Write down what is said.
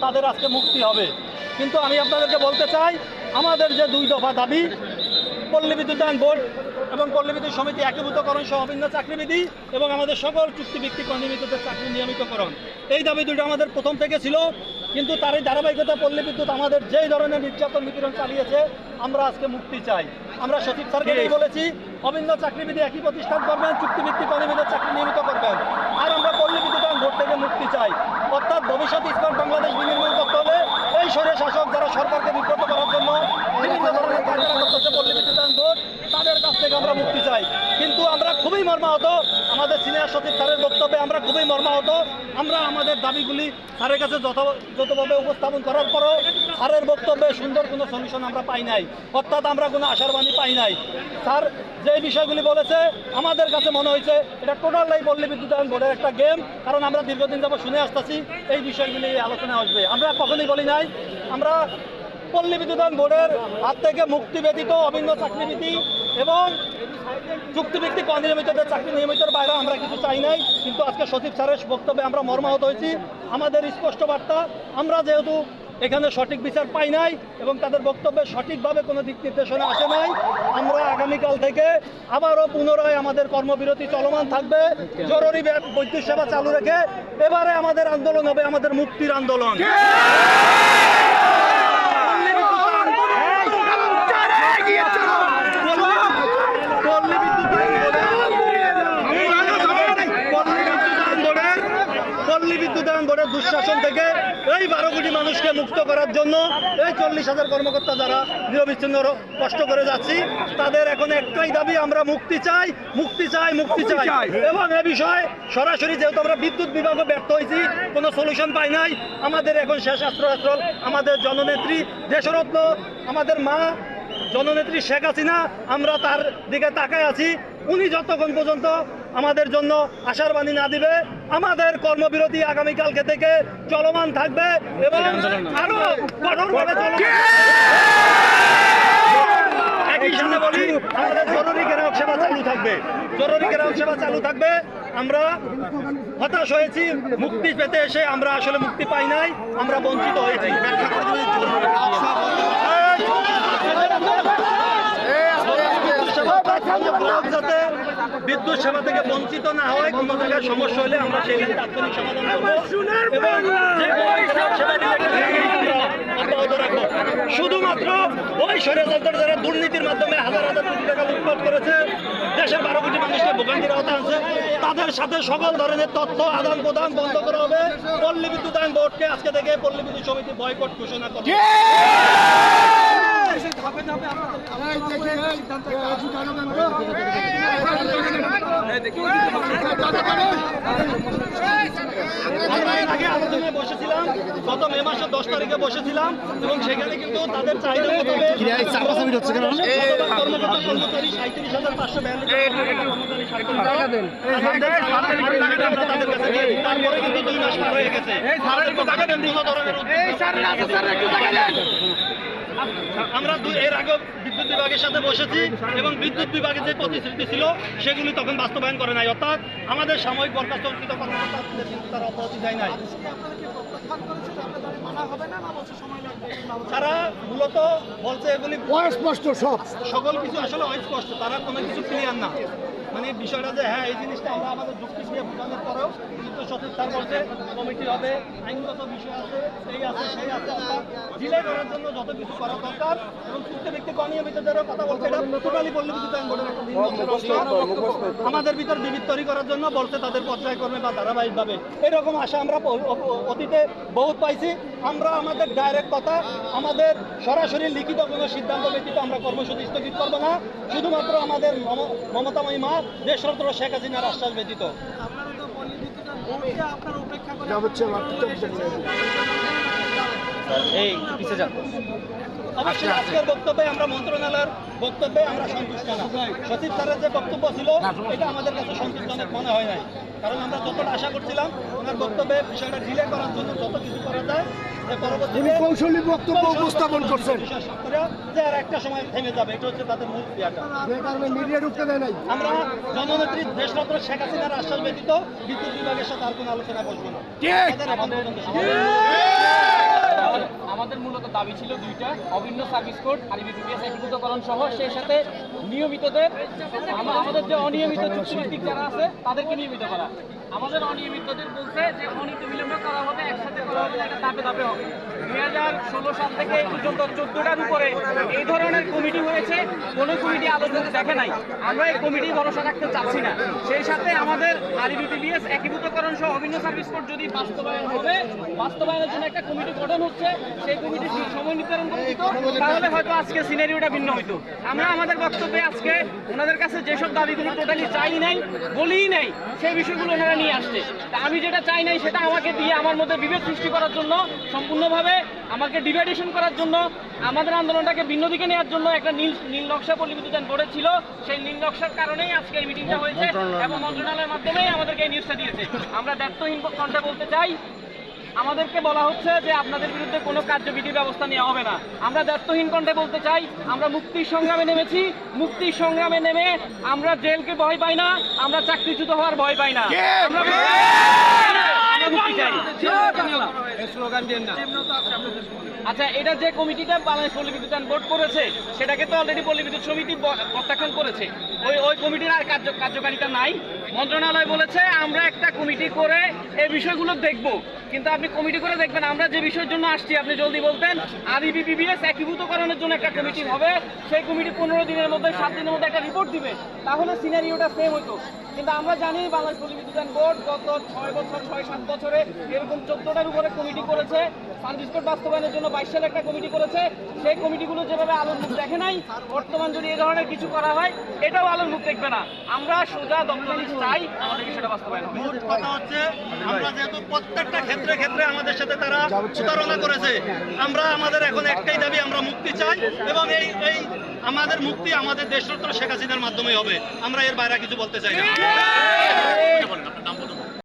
তাদের আজকে মুক্তি হবে। কিন্তু আমি আপনাদেরকে বলতে চাই, আমাদের যে 2 দফা দাবি, পল্লী বিদ্যুতায়ন বোর্ড এবং পল্লী বিদ্যুৎ সমিতি একীভূতকরণ সহ অভিন্ন চাকরিবিধি এবং আমাদের সকল চুক্তিভিত্তিক অনিয়মিতদের চাকরি নিয়মিতকরণ, এই দাবি দুটো আমাদের প্রথম থেকে ছিল। কিন্তু তারই ধারাবাহিকতা পল্লী বিদ্যুৎ আমাদের যেই ধরনের নির্যাতন নিপীড়ন চালিয়েছে, আমরা আজকে মুক্তি চাই। আমরা সচিব স্যারকে বলেছি, অভিন্ন চাকরিবিধি একই প্রতিষ্ঠান করবেন, চুক্তিভিত্তিক অনিয়মিত চাকরি নিয়মিত করবেন। আর আমরা পল্লী বিদ্যুতায়ন বোর্ড থেকে মুক্তি চাই। অর্থাৎ ভবিষ্যৎ স্মার্ট বাংলাদেশ বিনির্মাণ করতে হলে এই স্বৈর শাসক যারা সরকারকে বিব্রত করার জন্য বিভিন্ন ধরনের কার্যকলাপ করতেছে পল্লী বিদ্যুতায়ন বোর্ড, তাদের কাছ থেকে আমরা মুক্তি চাই। কিন্তু আমরা খুবই মর্মাহত, আমাদের সিনিয়র সচিব স্যারের বক্তব্যে আমরা খুবই মর্মাহত। আমরা আমাদের দাবিগুলি স্যারের কাছে যতভাবে উপস্থাপন করার পরও স্যারের বক্তব্যে সুন্দর কোনো সলিউশন আমরা পাই নাই, অর্থাৎ আমরা কোনো আশার বাণী পাই নাই। স্যার যে বিষয়গুলি বলেছে আমাদের কাছে মনে হয়েছে এটা টোটালটাই পল্লী বিদ্যুতায়ন বোর্ডের একটা গেম। কারণ আমরা দীর্ঘদিন যাবত শুনে আসতেছি এই বিষয়গুলি আলোচনা আসবে। আমরা কখনোই বলি নাই আমরা পল্লী বিদ্যুতায়ন বোর্ডের হাত থেকে মুক্তি ব্যতীত অভিন্ন চাকরিবিধি এবং চুক্তিভিত্তিক অনিয়মিতদের চাকরি নিয়মিতের বাইরে আমরা কিছু চাই নাই। কিন্তু আজকে সচিব স্যারের বক্তব্যে আমরা মর্মাহত হয়েছি। আমাদের স্পষ্ট বার্তা, আমরা যেহেতু এখানে সঠিক বিচার পাই নাই এবং তাদের বক্তব্যে সঠিকভাবে কোনো দিক নির্দেশনা আসে নাই, আমরা আগামীকাল থেকে আবারও পুনরায় আমাদের কর্মবিরতি চলমান থাকবে। জরুরি বৈদ্যুতিক সেবা চালু রেখে এবারে আমাদের আন্দোলন হবে আমাদের মুক্তির আন্দোলন। পল্লী বিদ্যুতায়ন বোর্ডের দুঃশাসন থেকে এই 12 কোটি মানুষকে মুক্ত করার জন্য এই 40,000 কর্মকর্তা যারা নিরবিচ্ছিন্ন কষ্ট করে যাচ্ছি, তাদের এখন একটাই দাবি, আমরা মুক্তি চাই, মুক্তি চাই, মুক্তি চাই। এবং এ বিষয়ে সরাসরি যেহেতু আমরা বিদ্যুৎ বিভাগে ব্যর্থ হয়েছি, কোনো সলিউশন পাই নাই, আমাদের এখন শেষ আশ্রয় আমাদের জননেত্রী, দেশরত্ন আমাদের মা জননেত্রী শেখ হাসিনা। আমরা তার দিকে তাকায় আছি। উনি যতক্ষণ পর্যন্ত আমাদের জন্য আশার বাণী না দিবে, আমাদের কর্মবিরতি আগামীকালকে থেকে চলমান থাকবে এবং আরো কঠোরভাবে চলবে। একই সাথে বলি, আমাদের জরুরি গ্রাহক সেবা চালু থাকবে, জরুরি গ্রাহক সেবা চালু থাকবে। আমরা হতাশ হয়েছি, মুক্তি পেতে এসে আমরা আসলে মুক্তি পাই নাই, আমরা বঞ্চিত হয়েছি। যাতে বিদ্যুৎ সেবা থেকে বঞ্চিত না হয়, কোনো জায়গায় সমস্যা হলে আমরা সেখানে তাৎক্ষণিক সমাধান করবো এবং অব্যাহত রাখবো। শুধুমাত্র ওই স্বৈরাচারদের যারা দুর্নীতির মাধ্যমে হাজার হাজার কোটি টাকা লুটপাট করেছে, দেশের 12 কোটি মানুষকে ভোগান্তির আওতায় আনছে, তাদের সাথে সকল ধরনের তথ্য আদান প্রদান বন্ধ করা হবে। পল্লী বিদ্যুতায়ন বোর্ডকে আজকে থেকে পল্লী বিদ্যুৎ সমিতি বয়কট ঘোষণা করবে। আগে আলোচনায় বসেছিলাম, গত মে মাসের 10 তারিখে বসেছিলাম এবং সেখানে কিন্তু তাদের চাহিদা মোতাবেক কর্মকর্তা কর্মচারী 37,542 তারপরে কিন্তু 2 মাস পার হয়ে গেছে। আমরা এর আগে বিদ্যুৎ বিভাগের সাথে বসেছি এবং বিদ্যুৎ বিভাগের যে প্রতিশ্রুতি ছিল সেগুলি তখন বাস্তবায়ন করে নাই, অর্থাৎ আমাদের সাময়িক বরখাস্তকৃত কর্মকর্তাদের কিন্তু তারা অব্যাহতি দেয় নাই। তারা মূলত বলছে এগুলি অস্পষ্ট, সকল কিছু আসলে অস্পষ্ট, তারা কোনো কিছু ক্লিয়ার না। মানে বিষয়টা যে হ্যাঁ এই জিনিসটা আমরা আমাদের যুক্তি দিয়ে বোঝানোর পরেও কিন্তু সচিব স্যার বলছে কমিটি হবে, আইনগত বিষয় আছে, এই আছে সেই আছে, ডিলে করার জন্য যত কিছু করা দরকার এবং চুক্তিভিত্তিক অনিয়মিতদেরও কথা বলছে। এটা টোটালি পল্লী বিদ্যুতায়ন বোর্ডের একটা আমাদের ভিতর বিবিধ তৈরি করার জন্য বলছে তাদের পর্যায়ক্রমে বা ধারাবাহিকভাবে। এরকম আশা আমরা অতীতে বহুত পাইছি। আমরা আমাদের ডাইরেক্ট কথা, আমাদের সরাসরি লিখিত কোনো সিদ্ধান্ত ব্যতীত আমরা কর্মসূচি স্থগিত করবো না, শুধুমাত্র আমাদের মমতাময়ী মা দেশরত্ন শেখ হাসিনার আশ্বাস ব্যতীত। অবশ্যই আজকের বক্তব্যে আমরা মন্ত্রণালয়ের বক্তব্যে আমরা সন্তুষ্ট না। সচিব স্যারের যে বক্তব্য ছিল এটা আমাদের কাছে সন্তোষজনক মনে হয় নাই, কারণ আমরা যতটা আশা করছিলাম ওনার বক্তব্যে বিষয়টা ডিলে করার জন্য যত কিছু করা যায়, যে পরবর্তীতে কৌশলী বক্তব্য উপস্থাপন করছেন যে আর একটা সময় থেমে যাবে, এটা হচ্ছে তাদের মূল ক্রিয়াটা। মিডিয়া ঢুকতে দেয় নাই। আমরা জননেত্রী দেশরত্ন শেখ হাসিনার আশ্বাস ব্যতীত বিদ্যুৎ বিভাগের সাথে আর কোনো আলোচনা বসবো না। দাবি ছিল দুইটা, অভিন্ন সার্ভিস কোড আর ইবিপিএস একীভূতকরণ সহ, সেই সাথে নিয়মিতদের আমাদের যে অনিয়মিত চুক্তিভিত্তিক যারা আছে তাদেরকে নিয়মিত করা। আমাদের অনিয়মিতদের বলতে যে অনিয়মিত বিলম্ব করা হবে, একসাথে করা হবে, একটা ধাপে ধাপে হবে। 2016 সাল থেকে এই পর্যন্ত 14টার উপরে এই ধরনের কমিটি হয়েছে, কোনো কমিটি আলোচনা দেখে নাই। আমরা এই কমিটি ভরসা রাখতে চাচ্ছি না। সেই সাথে আমাদের আরইবিপিএস একীভূতকরণ সহ অভিন্ন সার্ভিস কোড যদি বাস্তবায়ন হবে, বাস্তবায়নের জন্য একটা কমিটি গঠন হচ্ছে, সেই কমিটি সময় নির্ধারণ করে দিত, তাহলে হয়তো আজকে সিনারিওটা ভিন্ন হইতো। আমরা আমাদের বক্তব্যে আজকে ওনাদের কাছে যেসব দাবিগুলো টোটালি চাই নাই, বলিই নাই, সেই বিষয়গুলো ওনারা নিয়ে আসছে। তা আমি যেটা চাই নাই সেটা আমাকে দিয়ে আমার মধ্যে বিভেদ সৃষ্টি করার জন্য, সম্পূর্ণভাবে আমাকে ডিভাইডেশন করার জন্য, আমাদের আন্দোলনটাকে ভিন্ন দিকে নেওয়ার জন্য একটা নীল নকশা পল্লী বিদ্যুৎ বোর্ডে ছিল। সেই নীল নকশার কারণেই আজকে এই মিটিংটা হয়েছে এবং মন্ত্রণালয়ের মাধ্যমেই আমাদেরকে এই নিউজটা দিয়েছে। আমরা দায়িত্বহীন কণ্ঠে বলতে চাই, আমাদেরকে বলা হচ্ছে যে আপনাদের বিরুদ্ধে কোনো কার্যবিধি ব্যবস্থা নেওয়া হবে না। আমরা দায়িত্বহীন কণ্ঠে বলতে চাই, আমরা মুক্তির সংগ্রামে নেমেছি, মুক্তির সংগ্রামে নেমে আমরা জেলকে ভয় পাই না, আমরা চাকরিচ্যুত হওয়ার ভয় পাই না। আমরা মুক্তি চাই। আচ্ছা, এটা যে কমিটিটা বাংলাদেশ পল্লী বিদ্যুৎ বোর্ড করেছে সেটাকে তো অলরেডি পল্লী বিদ্যুৎ সমিতি প্রত্যাখ্যান করেছে। ওই কমিটির আর কার্যকারিতা নাই। মন্ত্রণালয় বলেছে আমরা একটা কমিটি করে এই বিষয়গুলো দেখব, কিন্তু আপনি কমিটি করে দেখবেন। আমরা যে বিষয়ের জন্য আসছি আপনি জলদি বলতেন, আরইবিপিএস একীভূতকরণের জন্য একটা কমিটি হবে, সেই কমিটি 15 দিনের মধ্যে 7 দিনের মধ্যে একটা রিপোর্ট দিবে, তাহলে সিনারিওটা সেম হইতো। কিন্তু আমরা জানি বাংলাদেশ পল্লী বিদ্যুৎ বোর্ড গত 6-7 বছরে এরকম 14টার উপরে কমিটি করেছে। সার্ভিস কোড বাস্তবায়নের জন্য 22 সালে একটা কমিটি করেছে। সেই কমিটিগুলো যেভাবে আলোর মুখ দেখে নাই, বর্তমান যদি এই ধরনের কিছু করা হয় এটাও আলোর মুখ দেখবে না। আমরা সোজা দপ্তরে চাই, আমাদের সেটা বাস্তবায়ন হবে। মূল কথা হচ্ছে, আমরা যেহেতু প্রত্যেকটা ক্ষেত্রে ক্ষেত্রে আমাদের সাথে তারা প্রতারণা করেছে, আমরা আমাদের এখন একটাই দাবি, আমরা মুক্তি চাই এবং এই আমাদের মুক্তি আমাদের দেশরত্ন শেখ হাসিনার মাধ্যমেই হবে। আমরা এর বাইরে কিছু বলতে চাই না।